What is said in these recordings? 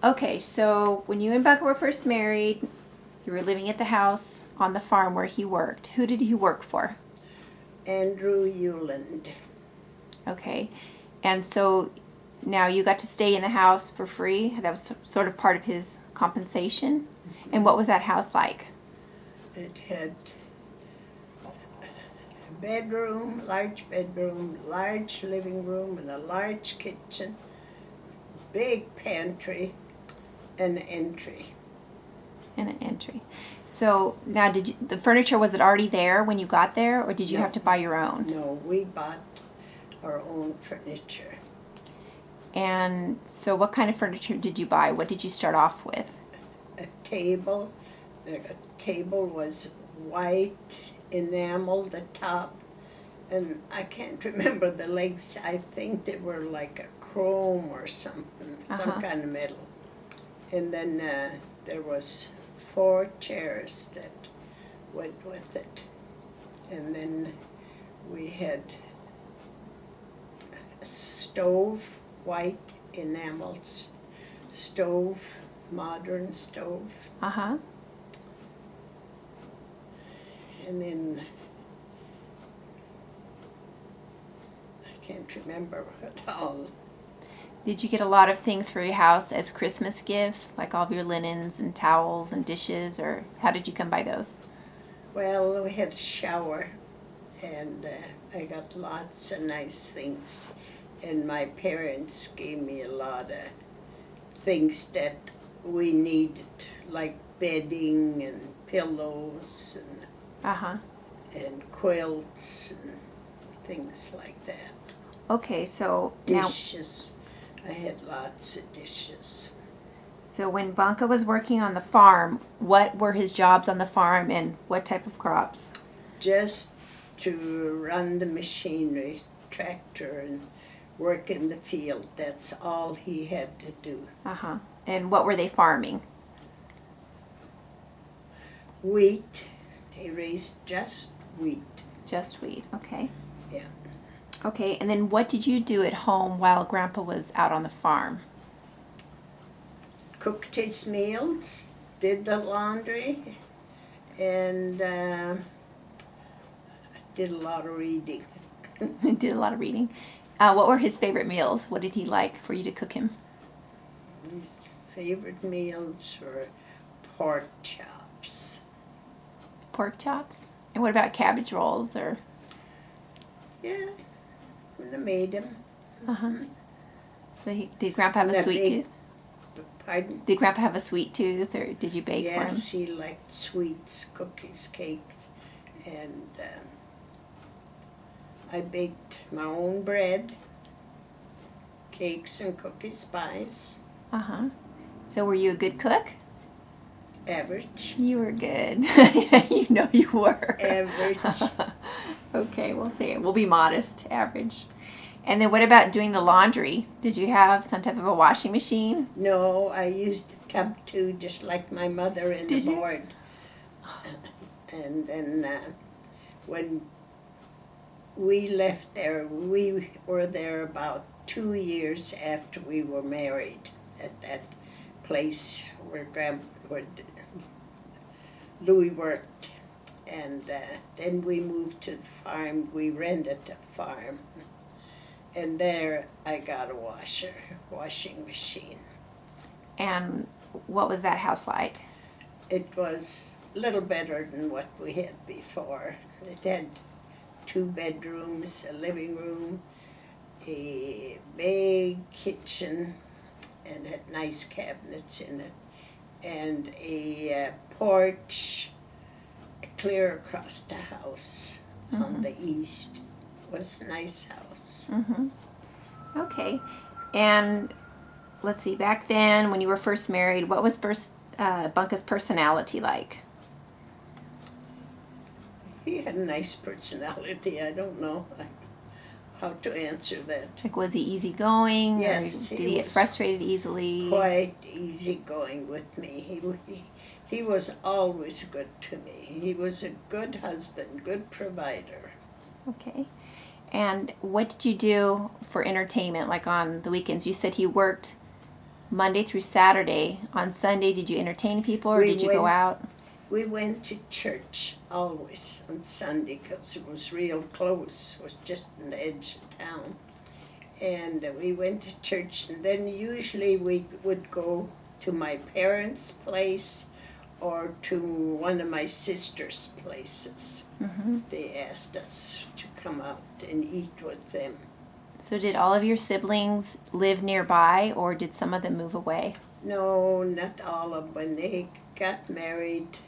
Okay, so when you and Becca were first married, you were living at the house on the farm where he worked. Who did he work for? Andrew Euland. Okay, and so now you got to stay in the house for free. That was sort of part of his compensation. And what was that house like? It had a bedroom, large living room, and a large kitchen, big pantry, and an entry. And an entry. So now, the furniture, was it already there when you got there, or did you No. have to buy your own? No, we bought our own furniture. And so what kind of furniture did you buy? What did you start off with? A table. The table was white, enameled the top, and I can't remember the legs. I think they were like a chrome or something, some kind of metal. And then there was 4 chairs that went with it. And then we had a stove, white enamel stove, modern stove. Uh-huh. And then I can't remember it all. Did you get a lot of things for your house as Christmas gifts, like all of your linens and towels and dishes, or how did you come by those? Well, we had a shower, and I got lots of nice things. And my parents gave me a lot of things that we needed, like bedding and pillows and Uh-huh. and quilts and things like that. Okay, so Dishes. I had lots of dishes. so when Banca was working on the farm, what were his jobs on the farm and what type of crops? Just to run the machinery, tractor, and work in the field. That's all he had to do. Uh-huh. And what were they farming? Wheat. They raised just wheat. Just wheat. Okay. Yeah. Okay, and then what did you do at home while Grandpa was out on the farm? Cooked his meals, did the laundry, and did a lot of reading. Did a lot of reading. What were his favorite meals? What did he like for you to cook him? His favorite meals were pork chops. Pork chops? And what about cabbage rolls or? Yeah, when I made them. Uh-huh. So did Grandpa have a sweet tooth? Pardon? Did Grandpa have a sweet tooth, or did you bake for him? Yes, he liked sweets, cookies, cakes, and I baked my own bread, cakes and cookies, pies. Uh-huh. So were you a good cook? Average. You were good. You know you were. Average. Okay, we'll say it. We'll be modest. Average. And then what about doing the laundry? Did you have some type of a washing machine? No, I used a tub too, just like my mother in the board. And then when we left there, we were there about 2 years after we were married at that place where Louis worked. And then we moved to the farm. We rented a farm. And there I got a washing machine. And what was that house like? It was a little better than what we had before. It had 2 bedrooms, a living room, a big kitchen, and had nice cabinets in it, and a porch clear across the house on the east. It was a nice house. Mm-hmm. Okay. And let's see, back then when you were first married, what was Bunka's personality like? He had a nice personality. I don't know how to answer that. Like, was he easygoing? Yes. Or did he get frustrated easily? Quite easygoing with me. He was always good to me. He was a good husband, good provider. Okay. And what did you do for entertainment, like on the weekends? You said he worked Monday through Saturday. On Sunday, did you entertain people or We did you go went- out? We went to church always on Sunday because it was real close. It was just on the edge of town. And we went to church, and then usually we would go to my parents' place or to one of my sister's places. Mm-hmm. They asked us to come out and eat with them. So did all of your siblings live nearby or did some of them move away? No, not all of them. When they got married,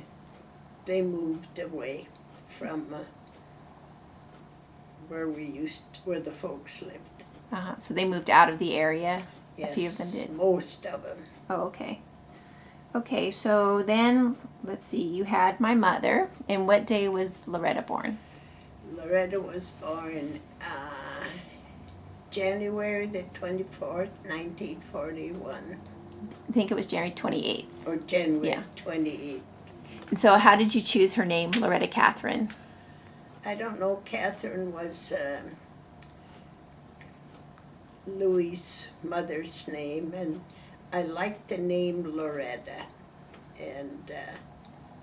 they moved away from where the folks lived. Uh-huh. So they moved out of the area? Yes, A few of them did. most of them. Oh, okay. Okay, so then, let's see, you had my mother. And what day was Loretta born? Loretta was born January the 24th, 1941, I think it was January 28th. or January Yeah. 28th. So how did you choose her name, Loretta Catherine? I don't know, Catherine was Louis' mother's name, and I liked the name Loretta, and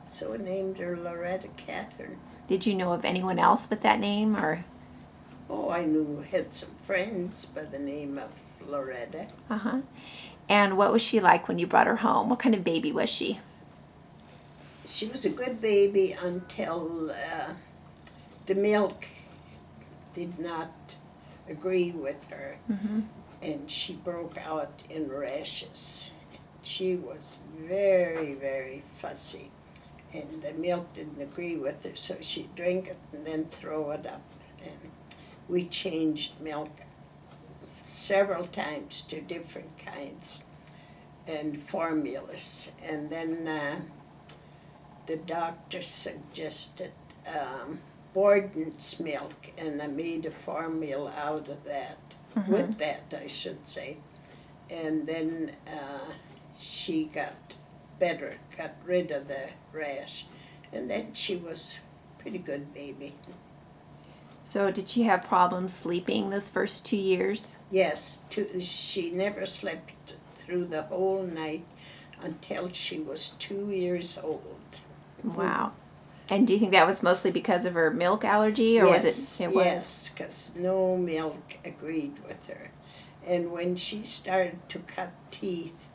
so I named her Loretta Catherine. Did you know of anyone else with that name or? Oh, I had some friends by the name of Loretta. Uh-huh. And what was she like when you brought her home? What kind of baby was she? She was a good baby until the milk did not agree with her, Mm-hmm. and she broke out in rashes. She was very, very fussy, and the milk didn't agree with her, so she'd drink it and then throw it up. And we changed milk several times to different kinds and formulas. And then the doctor suggested Borden's milk, and I made a formula out of that, Mm-hmm. with that, I should say. And then she got better, got rid of the rash, and then she was a pretty good baby. So did she have problems sleeping those first 2 years? Yes, she never slept through the whole night until she was 2 years old. Wow. And do you think that was mostly because of her milk allergy, or was it? It was. Yes, because no milk agreed with her. And when she started to cut teeth,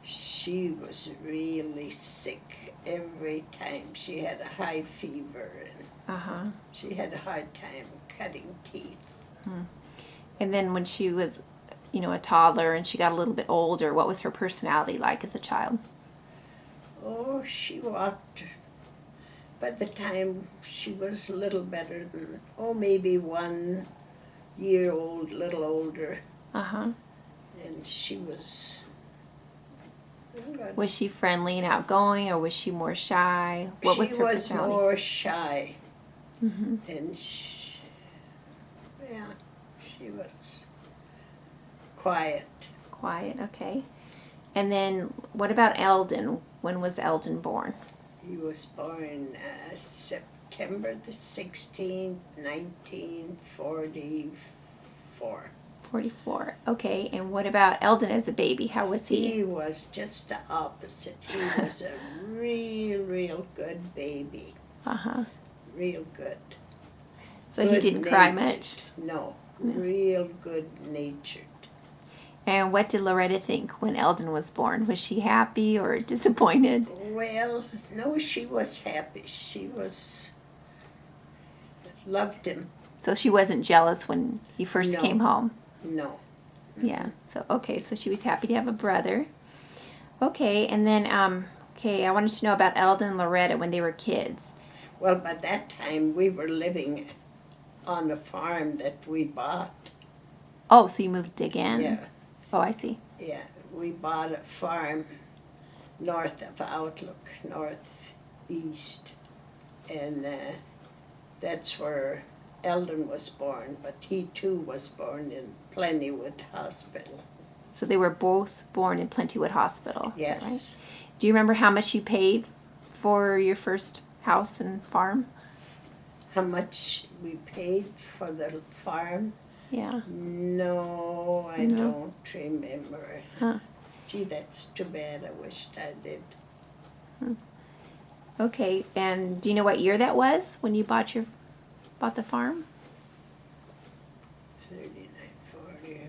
she was really sick every time. She had a high fever, and Uh-huh. she had a hard time cutting teeth. And then when she was, a toddler and she got a little bit older, what was her personality like as a child? Oh, she walked. By the time she was a little better than, maybe 1 year old, little older, Uh-huh. and she was good. Was she friendly and outgoing, or was she more shy? What was her She was personality? more shy, Mm-hmm. and she was quiet. Quiet, okay. And then what about Eldon? When was Eldon born? He was born September the 16th, 1944. 44. Okay, and what about Eldon as a baby? How was he? He was just the opposite. He was a real good baby. Uh-huh. Real good. So he didn't cry Good-natured. much? No, real good-natured. And what did Loretta think when Eldon was born? Was she happy or disappointed? Well, no, she was happy. She loved him. So she wasn't jealous when he first No. came home? No. Yeah. So, okay, so she was happy to have a brother. Okay, and then, I wanted to know about Eldon and Loretta when they were kids. Well, by that time, we were living on a farm that we bought. Oh, so you moved again? Yeah. Oh, I see. Yeah, we bought a farm north of Outlook, northeast, and that's where Eldon was born, but he too was born in Plentywood Hospital. So they were both born in Plentywood Hospital. Is that right? Yes. Do you remember how much you paid for your first house and farm? How much we paid for the farm? Yeah. No, I No? don't remember. Huh. Gee, that's too bad. I wished I did. Okay, and do you know what year that was when you bought the farm? 39, 40,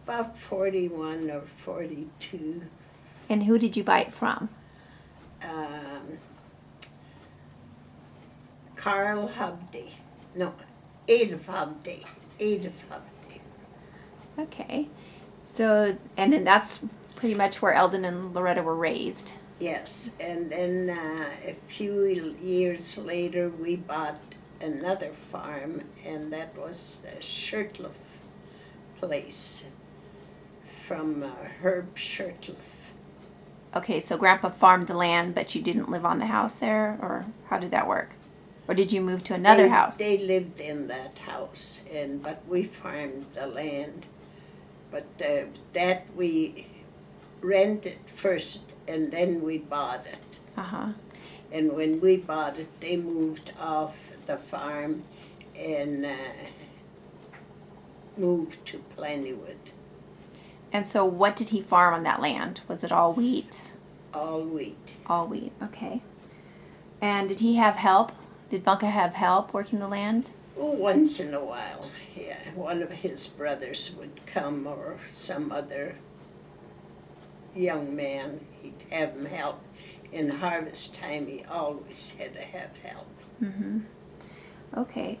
about 41 or 42. And who did you buy it from? Carl Hovde. No, Edith Hovde. Edith Hovde. Okay. So, and then that's pretty much where Eldon and Loretta were raised. Yes, and then a few years later we bought another farm, and that was the Shirtliff place from Herb Shirtliff. Okay, so Grandpa farmed the land, but you didn't live on the house there, or how did that work? Or did you move to another house? They lived in that house, but we farmed the land. But that we rented first, and then we bought it. Uh-huh. And when we bought it, they moved off the farm and moved to Plentywood. And so what did he farm on that land? Was it all wheat? All wheat. All wheat, okay. And did he have help? Did Bunka have help working the land? Oh, once in a while, yeah. One of his brothers would come, or some other young man. He'd have him help. In harvest time, he always had to have help. Mm-hmm. Okay.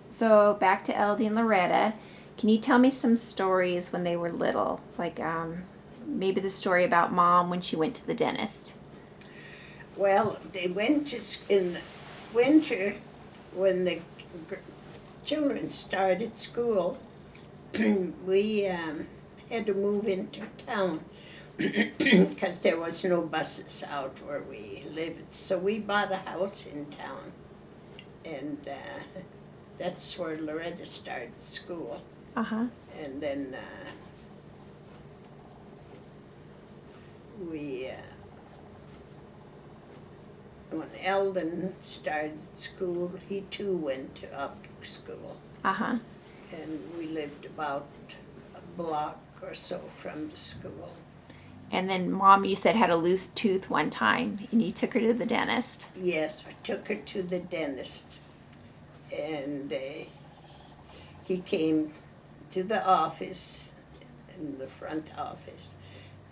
So back to Eldie and Loretta. Can you tell me some stories when they were little? Like maybe the story about Mom when she went to the dentist. Well, they went to in the winter when the children started school. We had to move into town because there was no buses out where we lived. So we bought a house in town, and that's where Loretta started school. Uh-huh. And then when Eldon started school, he too went to public school. Uh-huh. And we lived about a block or so from the school. And then Mom, you said, had a loose tooth one time, and you took her to the dentist. Yes, I took her to the dentist, and he came to the office, in the front office,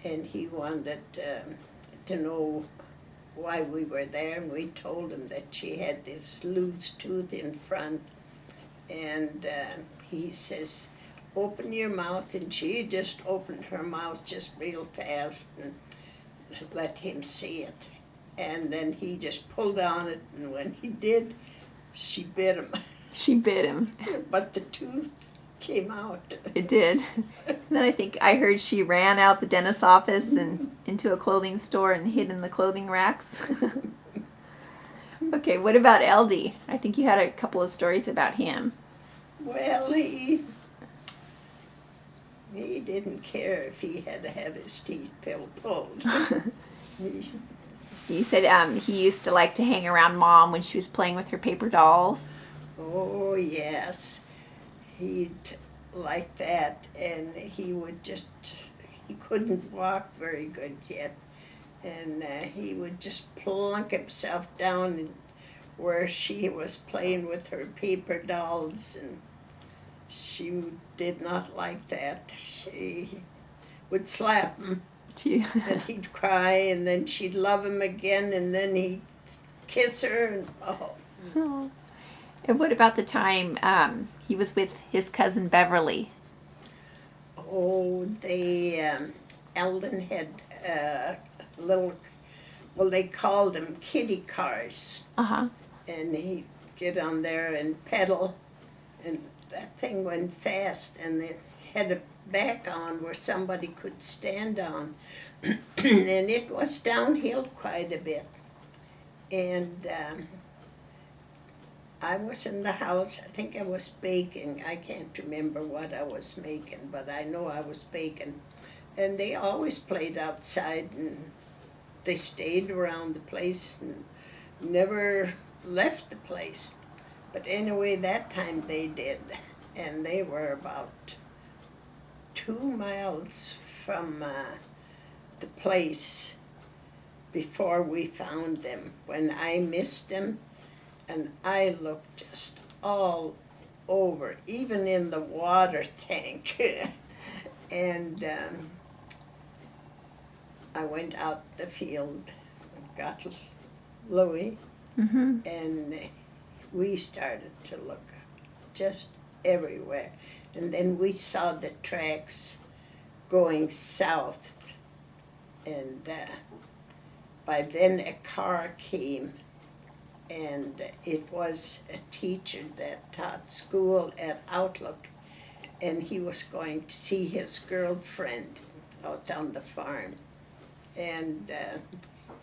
and he wanted to know why we were there, and we told him that she had this loose tooth in front, and he says, open your mouth, and she just opened her mouth just real fast and let him see it. And then he just pulled on it, and when he did, she bit him. She bit him. But the tooth came out. It did. Then I think I heard she ran out the dentist's office and into a clothing store and hid in the clothing racks. Okay, what about Eldie? I think you had a couple of stories about him. Well, he didn't care if he had to have his teeth pulled. You said he used to like to hang around Mom when she was playing with her paper dolls. Oh, yes. He'd like that, and he couldn't walk very good yet, and he would just plunk himself down where she was playing with her paper dolls, and she did not like that. She would slap him, and he'd cry, and then she'd love him again, and then he'd kiss her, and Oh. And what about the time he was with his cousin Beverly? Oh, Eldon had little, well, they called them kiddie cars. Uh-huh. And he'd get on there and pedal, and that thing went fast, and it had a back on where somebody could stand on. And it was downhill quite a bit. And I was in the house, I think I was baking. I can't remember what I was making, but I know I was baking. And they always played outside, and they stayed around the place and never left the place. But anyway, that time they did. And they were about 2 miles from the place before we found them, when I missed them, and I looked just all over, even in the water tank. And I went out the field, got Louis, and we started to look just everywhere. And then we saw the tracks going south, and by then a car came, and it was a teacher that taught school at Outlook, and he was going to see his girlfriend out on the farm, and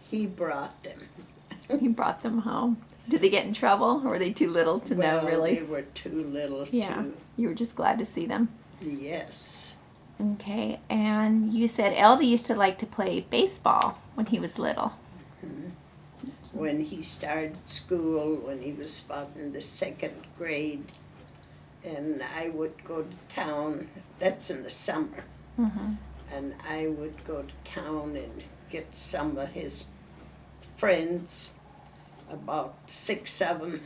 he brought them. He brought them home. Did they get in trouble, or were they too little to know, really? They were too little Yeah, to. you were just glad to see them. Yes. Okay, and you said Eldie used to like to play baseball when he was little. When he started school, when he was about in the 2nd grade, and I would go to town, that's in the summer, and I would go to town and get some of his friends, about 6 of them,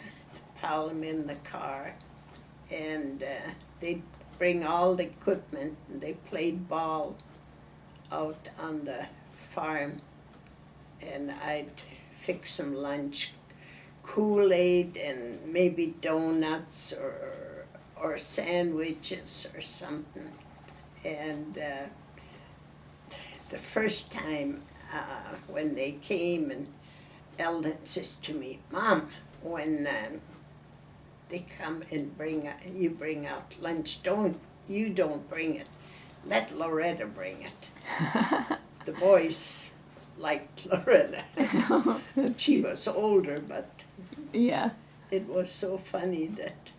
pile them in the car, and they'd bring all the equipment, and they played ball out on the farm, and I'd fix some lunch, Kool-Aid and maybe donuts or sandwiches or something. And the first time when they came, and Eldon says to me, "Mom, when they come and you bring out lunch, don't bring it. Let Loretta bring it." The boys liked Loretta. She was older, but Yeah. it was so funny that.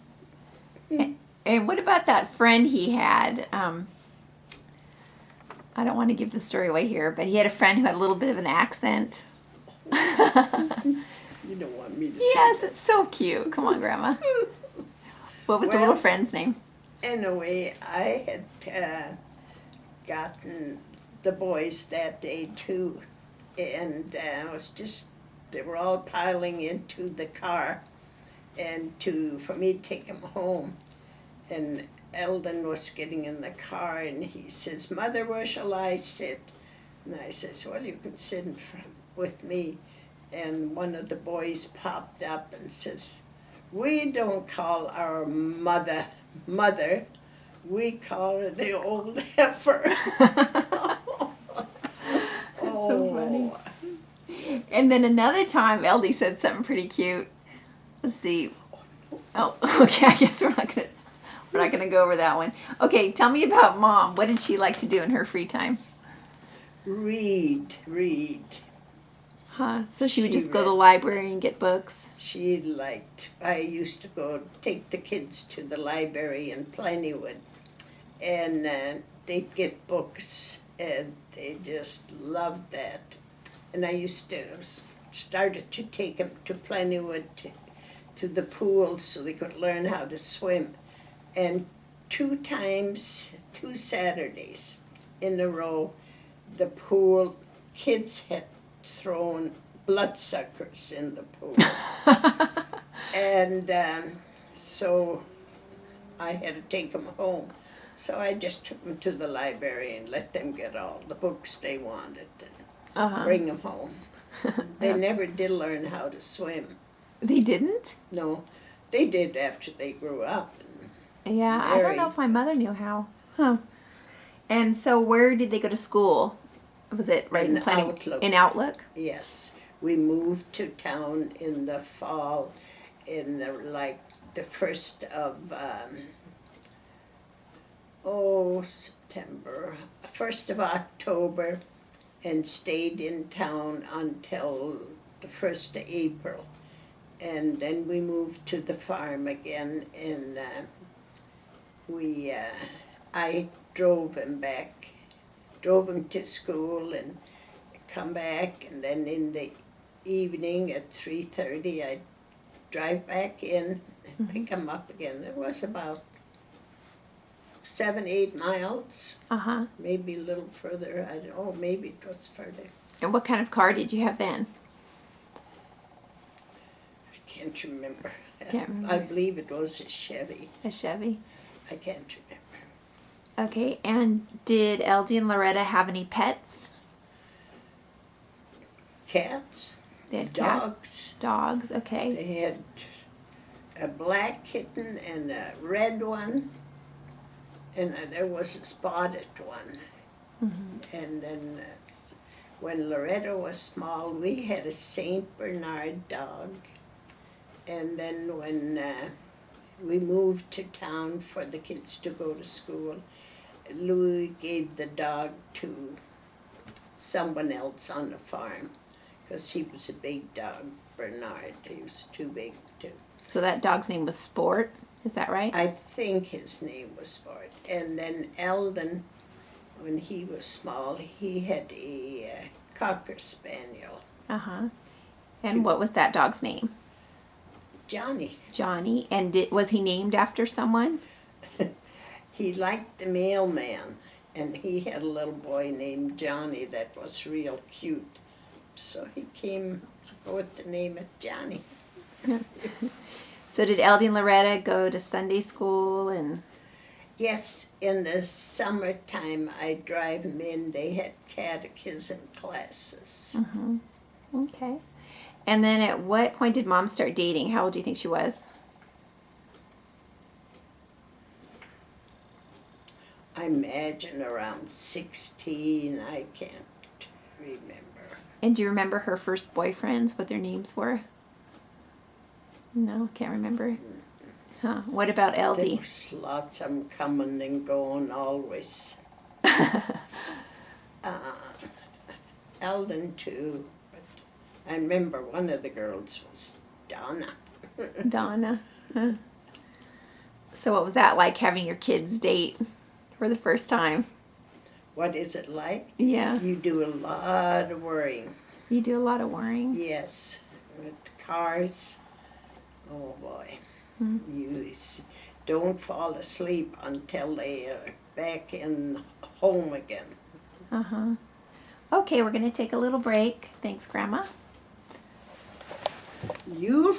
And what about that friend he had? I don't want to give the story away here, but he had a friend who had a little bit of an accent. You don't want me to say Yes, it's so cute. Come on, Grandma. What was the little friend's name? Anyway, I had gotten the boys that day too, and they were all piling into the car, and for me to take them home, and Eldon was getting in the car, and he says, "Mother, where shall I sit?" And I says, "Well, you can sit in front with me." And one of the boys popped up and says, "We don't call our mother, we call her the old heifer." That's so funny. And then another time, Eldie said something pretty cute. Let's see. Oh, okay. I guess we're not gonna go over that one. Okay, tell me about Mom. What did she like to do in her free time? Read. Huh? So she would just go to the read. library and get books. I used to go take the kids to the library in Plentywood, and they'd get books, and they just loved that. And I started to take them to Plentywood to the pool so they could learn how to swim. And 2 Saturdays in a row, the pool kids had thrown bloodsuckers in the pool. And so I had to take them home. So I just took them to the library and let them get all the books they wanted and bring them home. They never did learn how to swim. They didn't? No, they did after they grew up. Yeah, I don't know if my mother knew how. Huh. And so where did they go to school? Was it right in Outlook? In Outlook? Yes. We moved to town in the fall, in the 1st of, September, 1st of October, and stayed in town until the 1st of April. And then we moved to the farm again, and I drove him to school and come back, and then in the evening at 3:30 I'd drive back in and pick him up again. It was about 7, 8 miles, Uh-huh. maybe a little further. I don't know, maybe it was further. And what kind of car did you have then? I can't remember. Can't remember. I believe it was a Chevy. A Chevy. I can't remember. Okay, and did Eldie and Loretta have any pets? Cats, They had dogs. cats. Dogs, okay. They had a black kitten and a red one, and there was a spotted one. Mm-hmm. And then when Loretta was small, we had a Saint Bernard dog. And then when we moved to town for the kids to go to school, Louis gave the dog to someone else on the farm because he was a big dog, Bernard. He was too big to. So that dog's name was Sport, is that right? I think his name was Sport. And then Eldon, when he was small, he had a Cocker Spaniel, Uh-huh. And what was that dog's name? Johnny. Johnny. And was he named after someone? He liked the mailman, and he had a little boy named Johnny that was real cute. So he came up with the name of Johnny. So did Eldie and Loretta go to Sunday school and... Yes, in the summertime I'd drive them in. They had catechism classes. Mm-hmm. Okay. And then at what point did Mom start dating? How old do you think she was? I imagine around 16, I can't remember. And do you remember her first boyfriends, what their names were? No, can't remember. Huh. What about There Eldie? was lots of them coming and going always. Eldon too, but I remember one of the girls was Donna. Donna. Huh. So what was that like, having your kids date for the first time? What is it like? Yeah. You do a lot of worrying. You do a lot of worrying. Yes, with cars. Oh boy. You don't fall asleep until they are back in home again. Uh-huh. Okay, we're going to take a little break. Thanks, Grandma. You'll